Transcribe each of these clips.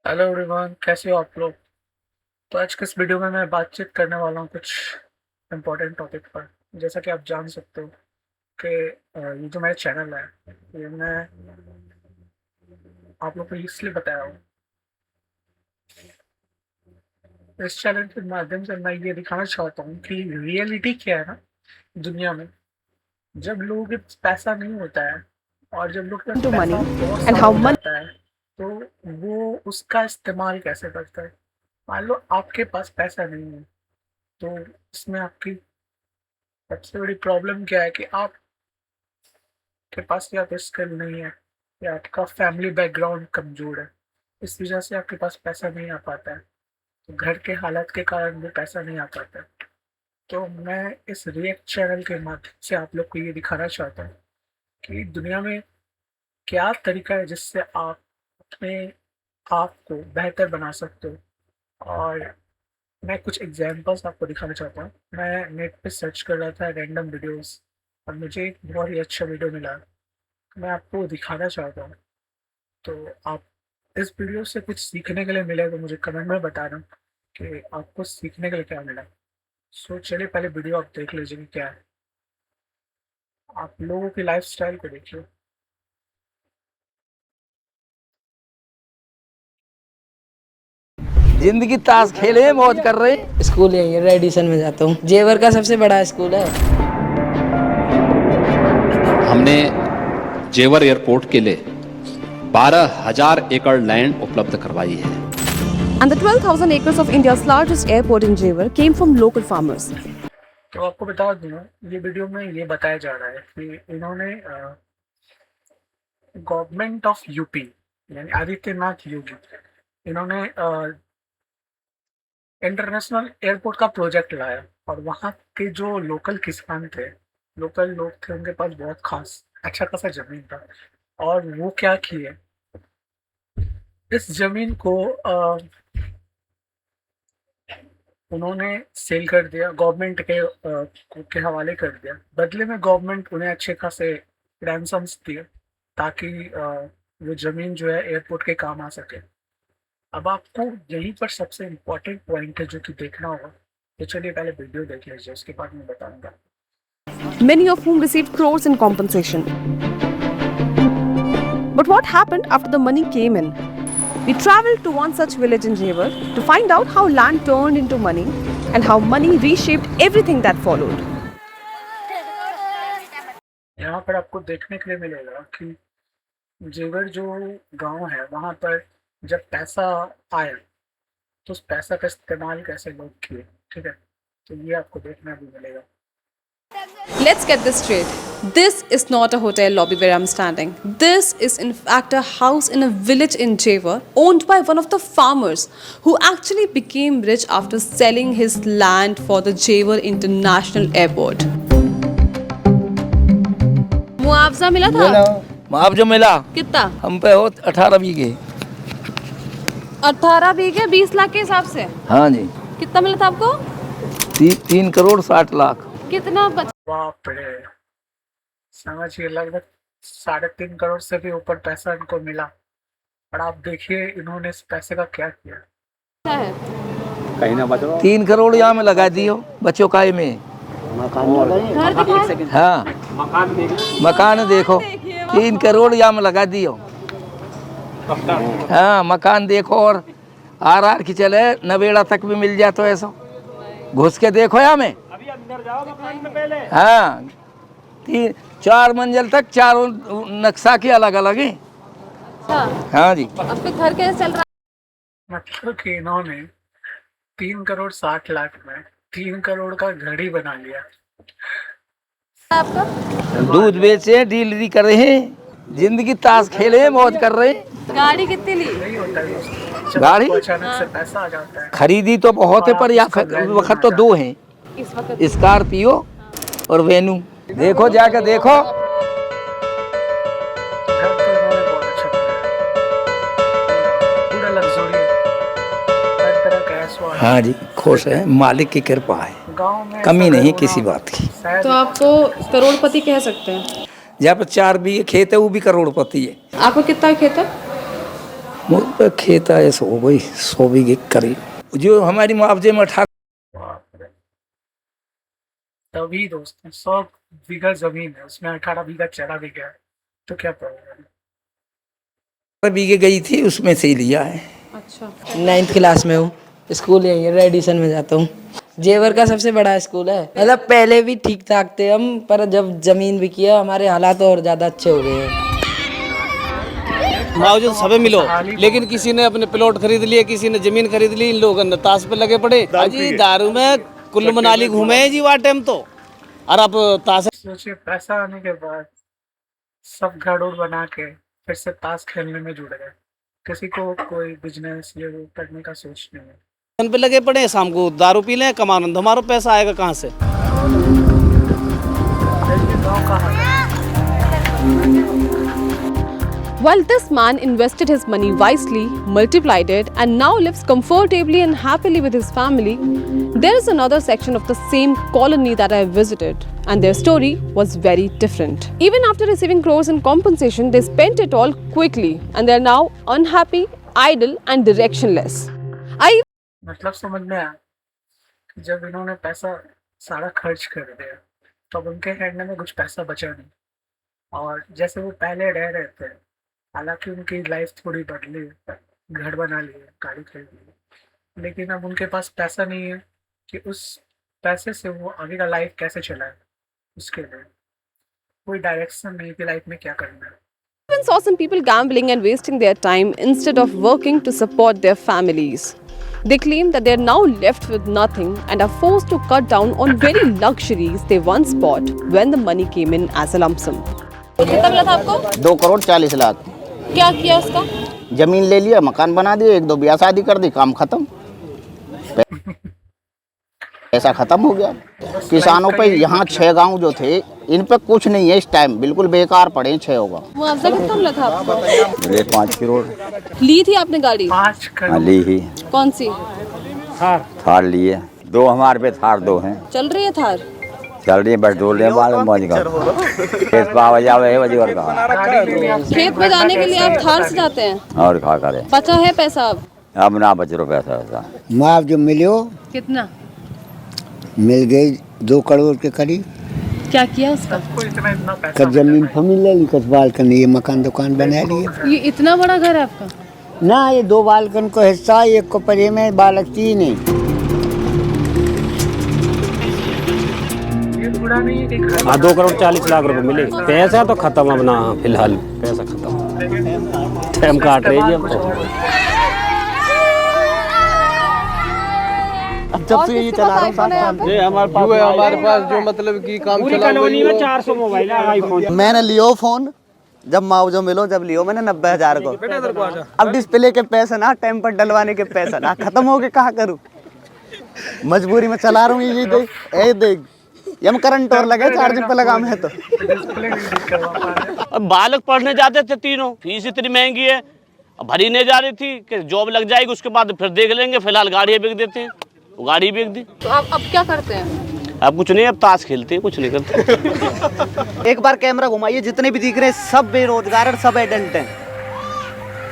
Hello everyone, कैसे हो आप लोग। तो आज के इस वीडियो में मैं बातचीत करने वाला हूँ कुछ इम्पोर्टेंट टॉपिक पर। जैसा कि आप जान सकते हो कि ये जो मेरा चैनल है, ये मैं आप लोग को इसलिए बताया हूँ। इस चैनल के माध्यम से मैं ये दिखाना चाहता हूँ कि रियलिटी क्या है ना दुनिया में। जब लोगों के पास पैसा नहीं होता है और जब लोग के पास to money पैसा बहुत and सारा how हो money जाता है, तो वो उसका इस्तेमाल कैसे करता है। मान लो आपके पास पैसा नहीं है, तो इसमें आपकी सबसे बड़ी प्रॉब्लम क्या है कि आपके पास या तो स्किल नहीं है या आपका फैमिली बैकग्राउंड कमजोर है। इस वजह से आपके पास पैसा नहीं आ पाता है। तो घर के हालात के कारण भी पैसा नहीं आ पाता है। तो मैं इस रिएक्ट चैनल के माध्यम से आप लोग को ये दिखाना चाहता हूँ कि दुनिया में क्या तरीका है जिससे आप अपने आप को बेहतर बना सकते हो। और मैं कुछ एग्जांपल्स आपको दिखाना चाहता हूँ। मैं नेट पे सर्च कर रहा था रैंडम वीडियोस और मुझे एक बहुत ही अच्छा वीडियो मिला। मैं आपको दिखाना चाहता हूँ। तो आप इस वीडियो से कुछ सीखने के लिए मिले तो मुझे कमेंट में बताना कि आपको सीखने के लिए क्या मिला। सो चलिए पहले वीडियो आप देख लीजिए कि क्या है। आप लोगों की लाइफस्टाइल को देखिए। जिंदगी ताश खेले मौज कर रहे हैं। स्कूल यही है, रेडिसन में जाता हूँ। जेवर का सबसे बड़ा स्कूल है। हमने जेवर एयरपोर्ट के लिए 12,000 एकड़ लैंड उपलब्ध करवाई है। And the 12,000 acres of India's largest airport in Jewar came from local farmers. तो आपको बता दूँ, ये वीडियो में ये बताया जा रहा है कि इन्होंने गवर्नमेंट ऑफ यूपी यानी आदित्यनाथ योगी, इन्होंने इंटरनेशनल एयरपोर्ट का प्रोजेक्ट लाया। और वहाँ के जो लोकल किसान थे, लोकल लोग थे, उनके पास बहुत खास अच्छा खासा जमीन था। और वो क्या किए, इस जमीन को उन्होंने सेल कर दिया, गवर्नमेंट के हवाले कर दिया। बदले में गवर्नमेंट उन्हें अच्छे खासे रैंसम्स दिए ताकि वो जमीन जो है एयरपोर्ट के काम आ सके। अब आपको यहीं पर सबसे इम्पोर्टेंट पॉइंट है जो कि देखना होगा। तो चलिए पहले वीडियो देख लीजिए, उसके बाद मैं बताऊंगा। Many of whom received crores in compensation. But what happened after the money came in? We traveled to one such village in Jewar to find out how land turned into money and how money reshaped everything that followed. यहाँ पर आपको देखने के लिए मिलेगा कि जेवर जो गांव है वहां पर जब पैसा आया तो उस पैसा का इस्तेमाल कैसे लोग किए। ठीक है, तो ये आपको देखने भी मिलेगा। Let's get this straight. This is not a hotel lobby where I'm standing. This is in fact a house in a village in Jewar owned by one of the farmers who actually became rich after selling his land for the Jewar International Airport. मुआवजा मिला था? मुआवजा मिला कितना? हम पे हो 18 बीघे। 18 बीघे 20 लाख के हिसाब से? हाँ जी। कितना मिला था आपको? 3 करोड़ 60 लाख। कितना बचा? बाप रे, समझिए लगभग 3.5 करोड़ से भी ऊपर पैसा इनको मिला। और आप देखिए इन्होंने इस पैसे का क्या किया है? 3 करोड़ यहाँ में लगा दियो बच्चों का में। घर दिखाए? हाँ, मकान देखो 3 करोड़ यहाँ में लगा दियो। हाँ, मकान देखो और आर की चले नवेड़ा तक भी मिल जाए तो ऐसा घुस के देखो यहाँ में। हाँ, 4 मंजिल तक चारों नक्शा की अलग अलग है। हाँ जी। आपके घर कैसे चल रहा है? मतलब कि इन्होंने 3 करोड़ 60 लाख में 3 करोड़ का घर ही बना लिया। आपका दूध बेचे डीलरी कर रहे हैं, जिंदगी ताश खेले मौज कर रहे हैं। गाड़ी कितनी ली? यही होता है दोस्तों, जब गाड़ी? आपको अचानक से पैसा आ जाता है। खरीदी तो बहुत है पर या वक्त तो 2 हैं, इस वक्त स्कॉर्पियो और वेन्यू। देखो जाके देखो। घर तो इन्होंने बहुत अच्छा बनाया, पूरा लग्जरी, हर तरह का ऐश्वर्य। हाँ जी, खुश है, मालिक की कृपा है, गांव में कमी ऐसा नहीं होना किसी बात की। शायद तो आपको करोड़पति कह सकते हैं। जहाँ पर 4 बीघे खेत है वो भी करोड़पति है। आपको कितना खेत है? मुझे खेत है सो भाई 100 बीघे करीब जो हमारी मुआवजे में 18 बाप रे। तभी दोस्त 100 बीघा जमीन है, उसमें 18 बीघा चढ़ा भी गया है, तो क्या प्रॉब्लम है? बीघे गई थी उसमें से ही लिया है। अच्छा। 9th क्लास में हूँ। स्कूल यहीं है, रेडिसन में जाता हूँ। जेवर का सबसे बड़ा स्कूल है। मतलब पहले भी ठीक ठाक थे हम, पर जब जमीन बिकी है हमारे हालात और ज़्यादा अच्छे हो गए हैं। मुआवजा तो सबे मिलो, लेकिन किसी ने अपने प्लॉट खरीद लिए, किसी ने जमीन खरीद ली, इन लोगों ने ताश पे लगे पड़े। जी दारू में कुल्लू मनाली घूमे हैं जी वहाँ टाइम तो, और अब ताश सोचिए पैसा आने के बाद सब घर उड़ बना के फिर से ताश खेलने में जुड़ गए। किसी को कोई बिजनेस ये वो करने का सोच नहीं है। पे लगे पड़े हैं, शाम को दारू पी लें, कमाना हमारा पैसा आएगा कहाँ से? देखिए गाँव का हाल है। While this man invested his money wisely, multiplied it, and now lives comfortably and happily with his family, there is another section of the same colony that I visited, and their story was very different. Even after receiving crores in compensation, they spent it all quickly, and they are now unhappy, idle, and directionless. I मतलब समझ में आया कि जब इन्होंने पैसा सारा खर्च कर दिया तब उनके हैंड में कुछ पैसा बचा नहीं, और जैसे वो पहले रह रहे थे, हालांकि उनकी लाइफ थोड़ी बदली, घर बना लिए, गाड़ी खरीद ली, लेकिन अब उनके पास पैसा नहीं है कि उस पैसे से वो आगे का लाइफ कैसे चलाए। उसके लिए कोई डायरेक्शन नहीं कि लाइफ में क्या करना है। even saw some people gambling and wasting their time instead of working to support their families. They claim that they are now left with nothing and are forced to cut down on very luxuries they once bought when the money came in as a lump sum. कितना मिला था आपको? 2,40,00,000। क्या किया उसका? जमीन ले लिया, मकान बना दिए, 1-2 ब्याह शादी कर दी, काम खत्म, पैसा खत्म हो गया। किसानों पे यहाँ 6 गांव जो थे, इन पे कुछ नहीं है इस टाइम, बिल्कुल बेकार पड़े हैं 6 होगा। मुआवजा कितना मिला था आपको? मिले 5 करोड़। ली थी आपने गाड़ी? 5 हाँ करोड़ ली ही, कौन सी? थार लिए 2 हमारे पे, थार 2 हैं, चल रही है थार? चल रही है, बस डोल रहे हैं बाल मौज कर खेत पावा जावे वजी और कहा खेत में जाने के लिए आप थार से जाते हैं? और खा करे, बचा है पैसा अब ना बच रो पैसा वैसा। मुआवजा मिलो, कितना? मिल गई 2 करोड़ के करीब। क्या किया उसका? को इतना पैसा कब जमीन फमी ले ली, कब बालकन ये मकान दुकान बना लिए। ये इतना बड़ा घर है आपका? ना ये 2 बालकन को हिस्सा, एक को परे में बालक 3 है। ये बुरा नहीं है कि घर हाँ 2,40,00,000 रुपए मिले। पैसा तो खत्म अब ना, फिलहाल पैसा खत्म, टाइम काट रही है हमको। जब से ये चला रहा हूँ ये हमारे पास जो मतलब की काम चला कॉलोनी में 400 मोबाइल है, आईफोन। मैंने लियो फोन, जब मुआवजा मिलो जब लियो मैंने 90,000 को। अब डिस्प्ले के पैसे ना, टाइम पर डलवाने के पैसे ना, खत्म हो गए, कहाँ करूँ, मजबूरी में चला रहा हूँ। ये देख, ए देख, ये हम करंट और लगे, चार्जिंग पे लगा मैं तो। डिस्प्ले नहीं ठीक करवा पा रहे। अब बालक पढ़ने जाते थे तीनों, फीस इतनी महंगी है, अब भरी नहीं जा रही थी कि जॉब लग जाएगी उसके बाद फिर देख लेंगे, फिलहाल गाड़ी बेच देते हैं, वो गाड़ी बेच दी। तो आप अब क्या करते हैं? अब कुछ नहीं, अब ताश खेलते हैं, कुछ नहीं करते। एक बार कैमरा घुमाइए, जितने भी दिख रहे हैं सब बेरोजगार और सब एडेंट हैं।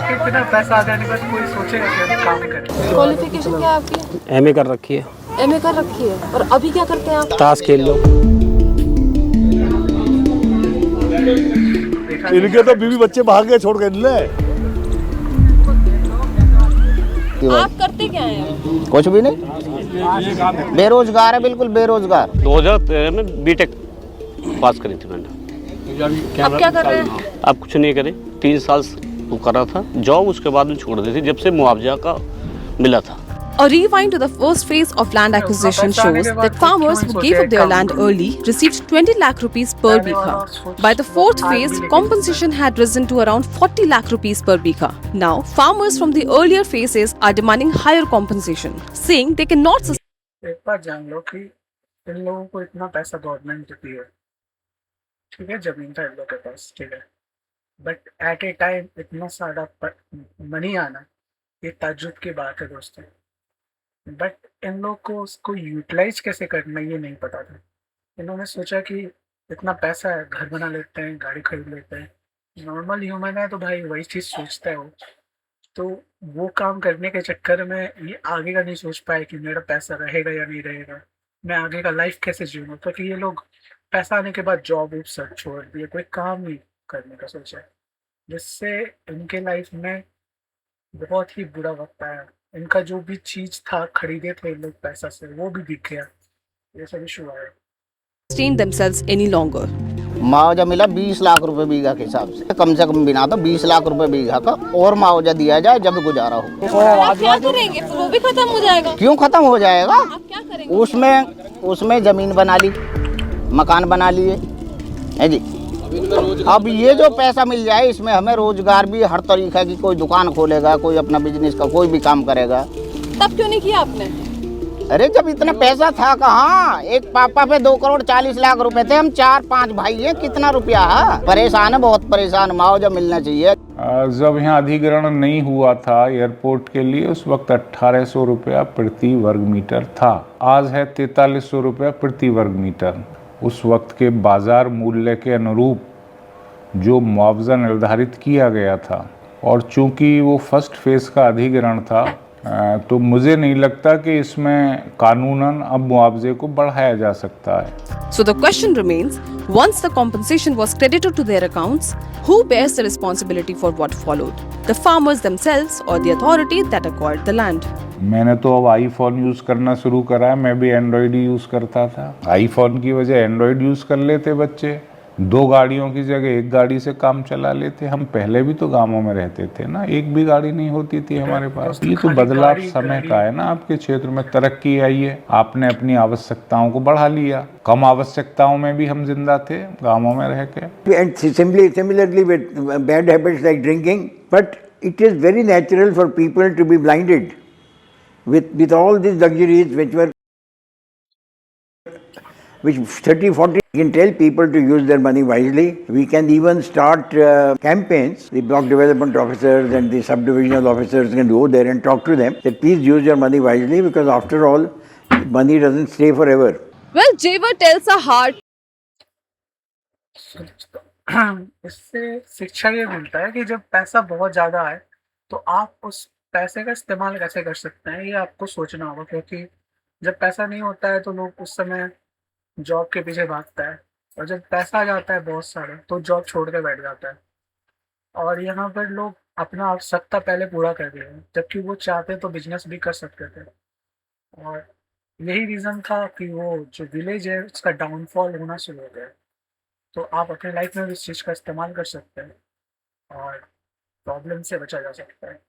इतना पैसा आ जाने के बाद कोई सोचेगा कि हम काम करें। क्वालिफिकेशन क्या है आपकी? एमए कर रखी है। एमए कर रखी है, और अभी क्या करते हैं आप? ताश खेल लो। इनके तो बीवी बच्चे भाग गए छोड़ के ले। आप करते क्या हैं? कुछ भी नहीं, बेरोजगार है, बिल्कुल बेरोजगार। 2013 में बीटेक पास करी थी मैंने। अब क्या कर रहे हैं? अब कुछ नहीं करे, 3 साल वो करा था जॉब, उसके बाद में छोड़ दी थी जब से मुआवजा का मिला था। A rewind to the first phase of land acquisition shows that farmers who gave up their land early received 20 lakh rupees per bigha. By the fourth phase, compensation had risen to around 40 lakh rupees per bigha. Now, farmers from the earlier phases are demanding higher compensation, saying they cannot sustain. एक बात जान लो कि इन लोगों को इतना पैसा government देती है, ठीक है, जमीन था इन लोगों के पास, ठीक है, बट एट ए टाइम इतना सारा मनी आना ये ताज्जुब की बात है दोस्तों। बट इन लोग को उसको यूटिलाइज कैसे करना ये नहीं पता था। इन्होंने सोचा कि इतना पैसा है, घर बना लेते हैं, गाड़ी खरीद लेते हैं। नॉर्मल ह्यूमन है तो भाई वही चीज़ सोचता है वो, तो वो काम करने के चक्कर में ये आगे का नहीं सोच पाए कि मेरा पैसा रहेगा या नहीं रहेगा, मैं आगे का लाइफ कैसे जीऊँगा, क्योंकि ये लोग पैसा आने के बाद जॉब वॉब सब छोड़ दिए, कोई काम नहीं करने का सोचा है, जिससे इनके लाइफ में बहुत ही बुरा वक्त आया। इनका जो भी चीज था खरीदे थे इन लोग पैसा से, वो भी बिक गया। ये सब इशू आया। Sustain themselves any longer. मुआवजा मिला 20 लाख रुपए बीघा के हिसाब से कम बिना तो 20 लाख रुपए बीघा का और मुआवजा दिया जाए जब गुजारा हो। आप क्या करेंगे फिर? वो भी खत्म हो जाएगा। क्यों खत्म हो जाएगा? आप क्या करेंगे? उसमें जमीन बना ली, मकान बना लिए है जी। अब ये जो पैसा मिल जाए इसमें हमें रोजगार भी हर तरीका की, कोई दुकान खोलेगा, कोई अपना बिजनेस का कोई भी काम करेगा। तब क्यों नहीं किया आपने? अरे जब इतना पैसा था कहाँ, एक पापा पे 2,40,00,000 रुपए थे, हम 4-5 भाई हैं, कितना रुपया है? परेशान है, बहुत परेशान, मुआवजा मिलना चाहिए। जब यहाँ अधिग्रहण नहीं हुआ था एयरपोर्ट के लिए उस वक्त 1800 रुपया प्रति वर्ग मीटर था, आज है 4300 रुपया प्रति वर्ग मीटर। उस वक्त के बाजार मूल्य के अनुरूप जो मुआवजा निर्धारित किया गया था, और चूंकि वो फर्स्ट फेज का अधिग्रहण था, तो मुझे नहीं लगता कि इसमें कानूनन अब मुआवजे को बढ़ाया जा सकता है। So the question remains, once the compensation was credited to their accounts, who bears the responsibility for what followed? The farmers themselves or the authority that acquired the land? मैंने तो अब आईफोन यूज़ करना शुरू करा है, मैं भी Android ही use करता था। आईफोन की वजह एंड्रॉयड यूज़ कर लेते बच्चे, 2 गाड़ियों की जगह 1 गाड़ी से काम चला लेते। हम पहले भी तो गांवों में रहते थे ना, एक भी गाड़ी नहीं होती थी हमारे पास। ये तो बदलाव समय का है ना, आपके क्षेत्र में तरक्की आई है, आपने अपनी आवश्यकताओं को बढ़ा लिया। कम आवश्यकताओं में भी हम जिंदा थे गांवों में रह के। And similarly with bad habits like drinking, but it is very natural for people to be blinded with all these luxuries which 30-40 can tell people to use their money wisely. We can even start campaigns. The block development officers and the subdivisional officers can go there and talk to them that please use your money wisely, because after all, money doesn't stay forever. Well, Jewar tells a heart. इससे शिक्षा ये मिलता है कि जब पैसा बहुत ज़्यादा है तो आप उस पैसे का इस्तेमाल कैसे कर सकते हैं, ये आपको सोचना होगा। क्योंकि जब पैसा नहीं होता है तो लोग उस समय जॉब के पीछे भागता है, और जब पैसा आ जाता है बहुत सारा तो जॉब छोड़ के बैठ जाता है। और यहाँ पर लोग अपना आवश्यकता पहले पूरा कर रहे हैं, जबकि वो चाहते तो बिजनेस भी कर सकते थे। और यही रीज़न था कि वो जो विलेज है उसका डाउनफॉल होना शुरू हो गया। तो आप अपने लाइफ में भी इस चीज़ का इस्तेमाल कर सकते हैं और प्रॉब्लम से बचा जा सकता है।